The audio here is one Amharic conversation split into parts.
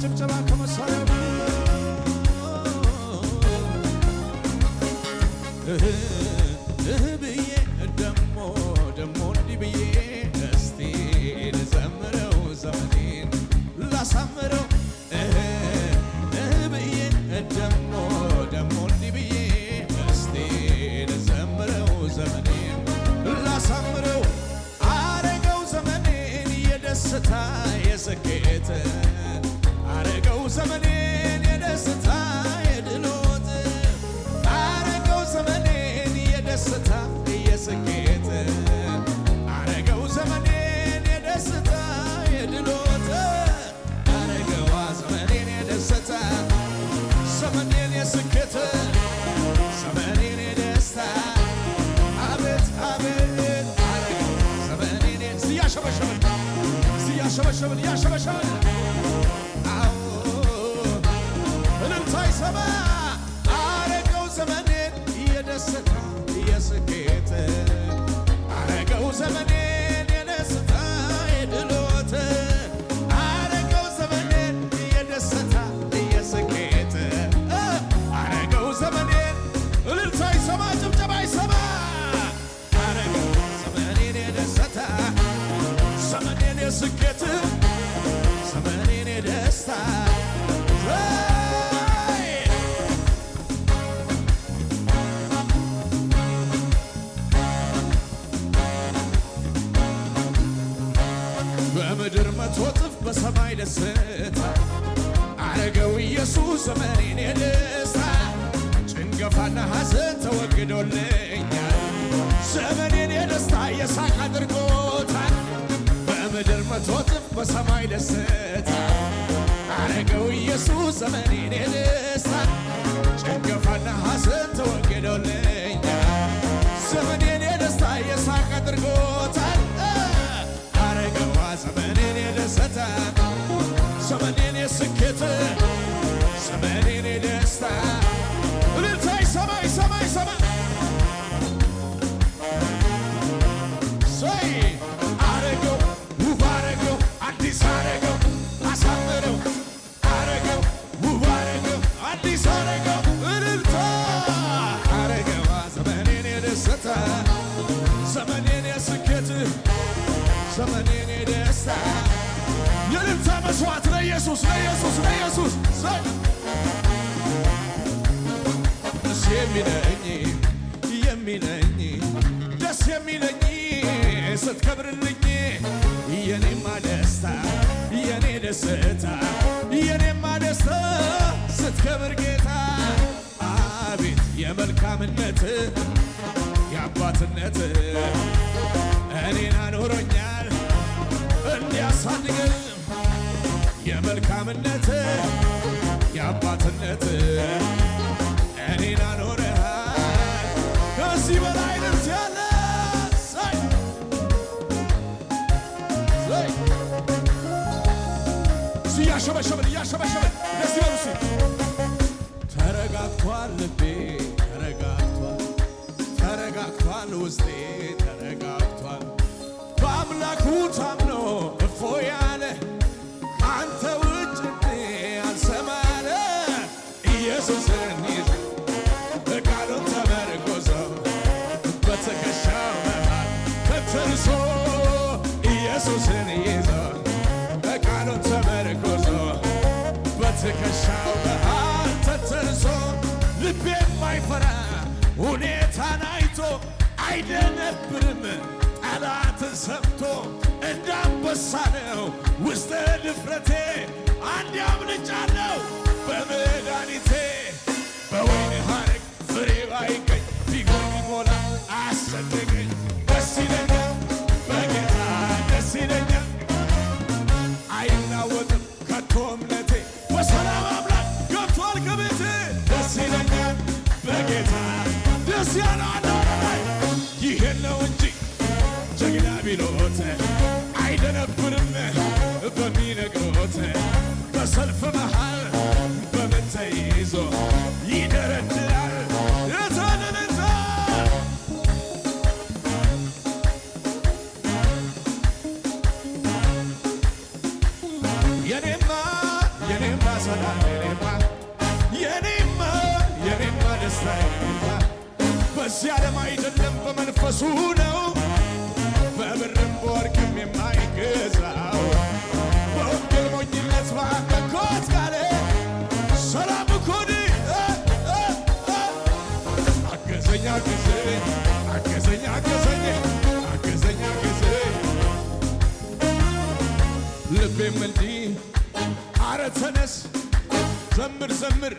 ጭብጨባ ከመሳሪያው ብዬ ደሞ እንዲህ ብዬ እስቲ ልዘምረው ዘመኔን ላሳምረው ብዬ ደሞ እንዲህ ብዬ እስቲ ልዘምረው ዘመኔን ላሳምረው አረገው ዘመኔን የደስታ የስኬት አረገው ዘመኔን የደስታ የድሎት አረገው ዘመኔን የደስታ የስኬት አረገው ዘመኔን የደስታ የድሎት አረገዋ ዘመኔን የደስታ ዘመኔን የስኬት ዘመኔን የደስታ አቤት አቤት አረገው ዘመኔን ሲያሸበሸብን ያሸበሸብን እልልታይ ሰማ አረገው ዘመኔን የደስታ የስኬት አረገው ዘመኔን የደስታ የድሎት አረገው ዘመኔን የደስታ የስኬት አረገው ዘመኔን እልልታይ ሰማ ጭብጨባይ ሰማ አረገው ዘመኔን የደስታ ዘመኔን የስኬት ዘመኔን የደስታ በምድር መቶ እጥፍ በሰማይ ደስታ አረገው ኢየሱስ ዘመኔን የደስታ ጭንገፋና ሐዘን ተወግዶልኛል ዘመኔን የደስታ የሳቅ አድርጎታል በምድር መቶ እጥፍ በሰማይ ደስታ አረገው ኢየሱስ ዘመኔን የደስታ ጭንገፋና ሐዘን ተወግዶልኛል ዘመኔን የደስታ የሳቅ አድርጎታል አረገዋ ዘመኔን የደስታ ዘመኔን የስኬት ዘመኔን የደስታ እልልታይ ሰማይ ሰማይ ሰማይ ሰይ አረገው ውብ አረገው አዲስ አረገው አሳምረው አረገው ውብ አረገው አዲስ አረገው እልልታ አረገዋ ዘመኔን የደስታ ዘመኔን የስኬት ዘመኔን የደስታ የእልልታ መስዋዕት ለኢየሱስ ለኢየሱስ ለኢየሱስ ደስ የሚለኝ ደስ የሚለኝ ስትከብርልኝ የኔማ ደስታ የኔ ደስታ የኔማ ደስታ ስትከብር ጌታ አቤት የመልካምነት የአባትነት እኔን አኖሮኛል እንዲያሳድገኝ የመልካምነት የአባትነት እኔን አኖረሃል ከዚህ በላይ ደርስ ያለ እያሸበሸብን እያሸበሸብን ደስ ይበሉ ተረጋግቷል ልቤ ተረጋግቷል ውስጤ ተረጋግቷል በአምላኩ ታምኖ እፎ ያለ አንተ ውጭ አልሰማለ ኢየሱስን ይዞ ቃሉን ተመርኮዞ በትከሻው መሃል ተንተርሶ ኢየሱስን ይዞ ቃሉን ተመርኮዞ በትከሻው መሃል ተንተርሶ ልቤ የማይፈራ ሁኔታን አይቶ አይደነብርም ጠላትን ሰምቶ እንዳንበሳ ነው ውስጥ ድፍረቴ አንድ አምልጫለሁ በመድኃኒቴ በወይን ሐረግ ፍሬ ባይገኝ ቢጎን ቢሞላ አያስጨንቀኝ ደስ ይለኛል በጌታ ደስ ይለኛል አይናወጥም ከቶ እምነቴ በሰላም አምላክ ገብቷል ከቤቴ ደስ ይለኛል በጌታ ደስ ያለው ይሄን ነው እንጂ ጀግና ቢሎት አይደነብርም በሚነግሮት በሰልፍ መሃል በምን ተይዞ ይደረድራል የታደለታ የኔማ በዚህ ዓለም አይደለም በመንፈሱ ነው በብርም በወርቅም የማይገዛው በወንጌል ሞኝነት ባመንኮት ቃል ሰላም እኮ ነው አገዘኝ አገዘኝ አገዘኝ አገዘኝ አገዘኝ አገዘኝ ልቤም እንዲህ አረ ተነስ ዘምር ዘምር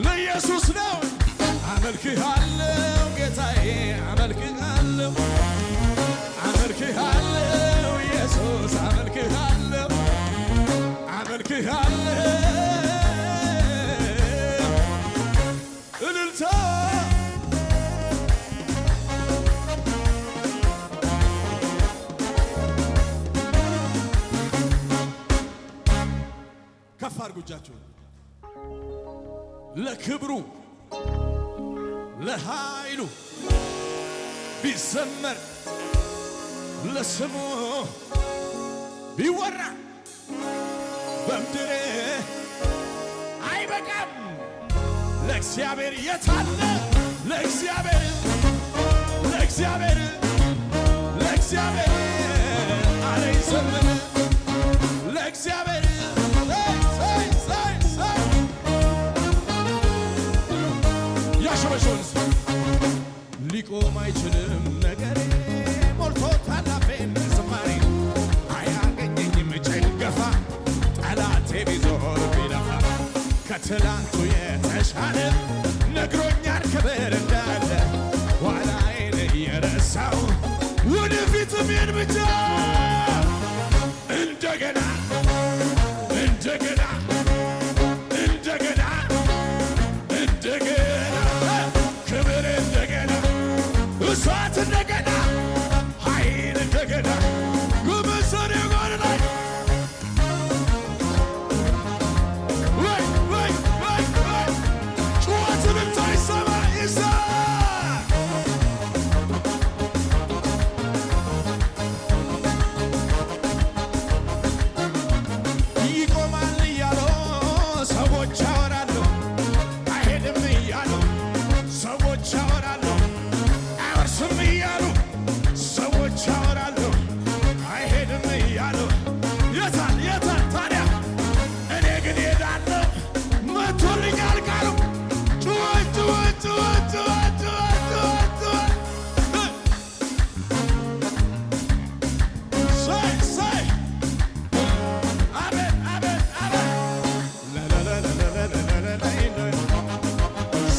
ለኢየሱስ ነው አመልክሃለሁ ጌታዬ አመልክሃለሁ አመልክሃለሁ ኢየሱስ አመልክሃለሁ አመልክሃለሁ እልልታ ከፍ አድርጉ እጃችሁን ለክብሩ ለኃይሉ ቢዘመር ለስሙ ቢወራ በምድር አይበቃም ለእግዚአብሔር የታለ ለእግዚአብሔር ለእግዚአብሔር ለእግዚአብሔር አረ ይዘምር ለእግዚአብሔር ያሸበሸውንስ ሊቆም አይችልም ነገሬ ሞልቶታል አፌን ዝማሬ አያገኘኝም ጭንገፋ ጠላቴ ቢዞር ቢለፋ ከትላንቱ የተሻለ ነግሮኛል ክብር እንዳለ ኋላዬን እየረሳው ወደፊትም ይሄን ብቻ እንደገና እንደገና እንደገና እንደገና ክብር እንደገና እሳት እንደገና ኃይል እንደገና ጉምሰር የጓር ላይ ወይ ወይ ወይ ወይ ጩኸትን እንዳይሰማ ይዛ ይቆማል እያሉ ሰዎች ያወራሉ አይሄድም እያሉ ሰዎች ያወራሉ አይወርስም እያሉ ሰዎች ያወራሉ አይሄድም እያሉ የታል የታል ታዲያ እኔ ግን ሄዳለሁ መቶልኛል ቃሉ ጩኸት ጩኸት ጩኸት ጩኸት ጩኸት ጩኸት ሳይ ሳይ አቤት አቤት አቤት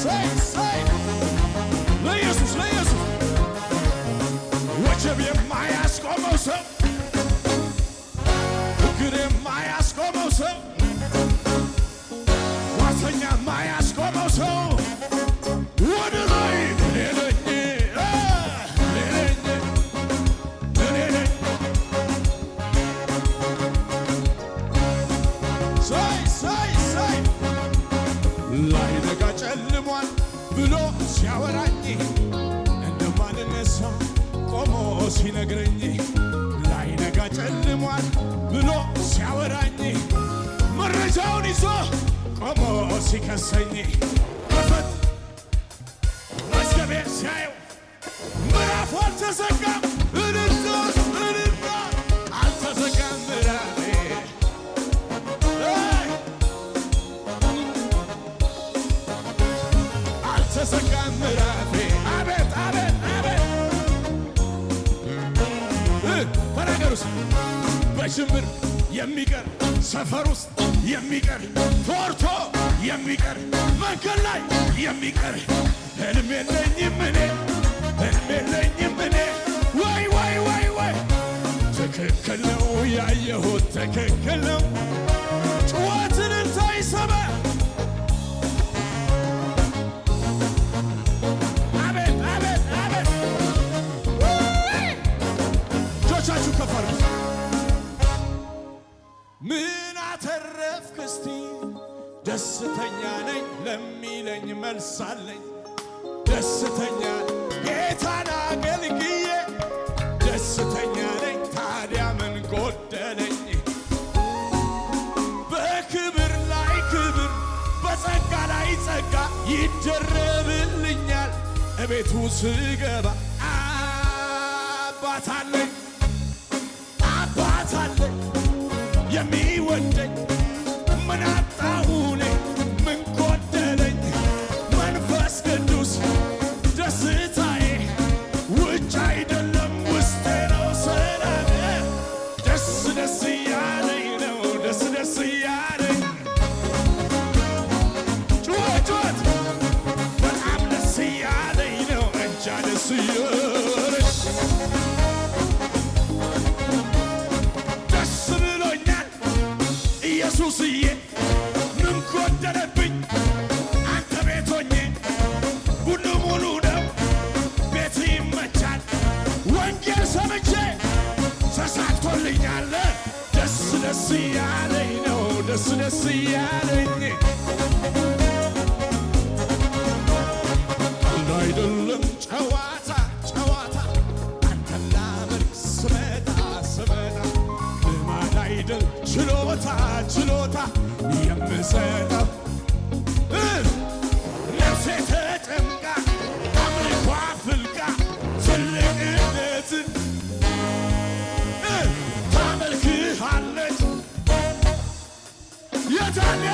ሳይ ሳይ ለኢየሱስ ለኢየሱስ ወጀብ የማያስቆመው ሰው እግር የማያስቆመው ሰው ዋተኛ የማያስቆመው ሰው ወደ ላይ እኔ ነኝ እኔ ነኝ እኔ ነኝ ሳይ ሳይ ሳይ ላይነጋ ጨልሟል ብሎ ሲያወራኝ እንደማልነሳ ቆሞ ሲነግረኝ ላይነጋ ጨልሟል ብሎ ሲያወራኝ መረጃውን ይዞ ቆሞ ሲከሰኝ ከፈት መዝገቤ ሲያየው ምዕራፉ አልተዘጋም እልልታ እልልታ አልተዘጋም ምዕራፌ አልተዘጋም ምዕራፌ አቤት አቤት አቤት ተናገሩስ በጅምር የሚቀር ሰፈር ውስጥ የሚቀር ፎርቶ የሚቀር መንገድ ላይ የሚቀር ህልም የለኝም እኔ ህልም የለኝም እኔ ወይ ወይ ወይ ወይ ትክክል ነው ያየሁት ትክክል ነው ጩኸትን እንዳይሰማ አቤት አቤት አቤት እጆቻችሁ ከፍ አድርጉ ምን አተረፍክ እስቲ ደስተኛ ነኝ ለሚለኝ መልሳለኝ ደስተኛ ጌታን አገልግዬ ደስተኛ ነኝ ታዲያ ምን ጎደለኝ በክብር ላይ ክብር በጸጋ ላይ ጸጋ ይደረብልኛል ቤቱ ስገባ አባት አለኝ የሚወደኝ ምን አጣሁ እኔ ምን ጎደለኝ መንፈስ ቅዱስ ደስታዬ ውጭ አይደለም ውስጤ ነው ሰላሜ ደስ ደስ እያለኝ ነው ደስ ደስ እያለኝ ጩኸት በጣም ደስ እያለኝ ነው እንጃ ደስ እያለኝ ደስ ብሎኛል ኢየሱስዬ ምን ጎደለብኝ አንተ ቤት ሆኜ ሁሉ ሙሉ ነው ቤት ይመቻል ወንጌል ሰምቼ ተሳክቶልኛል ደስ ደስ እያለኝ ነው ደስ ደስ እያለኝ አይደለም ጨዋታ ጨዋታ አንተን ላመልክ ስመጣ ልማድ አይደል ችሎታ ችሎታ የምሰጠው ነፍሴ ተጨምቃ አምልኳ ፍልቃ ትልቅነትን ታመልክሃለች የታለ